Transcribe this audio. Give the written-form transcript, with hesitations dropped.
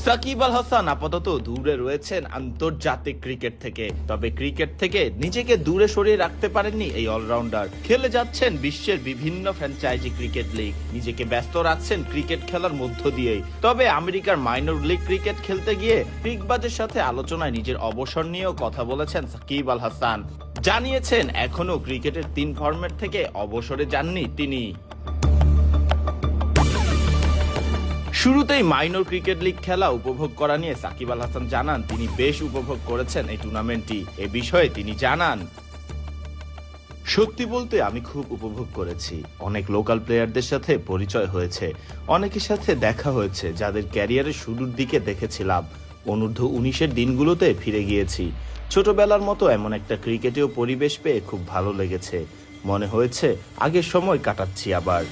সাকিব আল হাসান আপাতত দূরে রয়েছেন আন্তর্জাতিক ক্রিকেট থেকে, তবে ক্রিকেট থেকে নিজেকে দূরে সরিয়ে রাখতে পারেননি এই অলরাউন্ডার। খেলে যাচ্ছেন বিশ্বের বিভিন্ন ফ্র্যাঞ্চাইজি ক্রিকেট লিগ, নিজেকে ব্যস্ত রাখছেন ক্রিকেট খেলার মধ্য দিয়েই। তবে আমেরিকার মাইনর লিগ ক্রিকেট খেলতে গিয়ে ক্রিকবাজের সাথে আলোচনায় নিজের অবসর নিয়েও কথা বলেছেন সাকিব আল হাসান। জানিয়েছেন এখনো ক্রিকেটের 3 ফরম্যাট থেকে অবসরে যাননি তিনি। শুরুতেই মাইনর ক্রিকেট লিগ খেলা উপভোগ করা নিয়ে সাকিব আল হাসান জানান তিনি বেশ উপভোগ করেছেন এই টুর্নামেন্টটি। এ বিষয়ে তিনি জানান, সত্যি বলতে আমি খুব উপভোগ করেছি। অনেক লোকাল প্লেয়ারদের সাথে পরিচয় হয়েছে, অনেকের সাথে দেখা হয়েছে যাদের ক্যারিয়ারের শুরুর দিকে দেখেছিলাম। অনূর্ধ্ব 19-এর দিনগুলোতে ফিরে গিয়েছি। ছোটবেলার মতো এমন একটা ক্রিকেটেও পরিবেশ পেয়ে খুব ভালো লেগেছে। মনে হয়েছে আগের সময় কাটাচ্ছি আবার।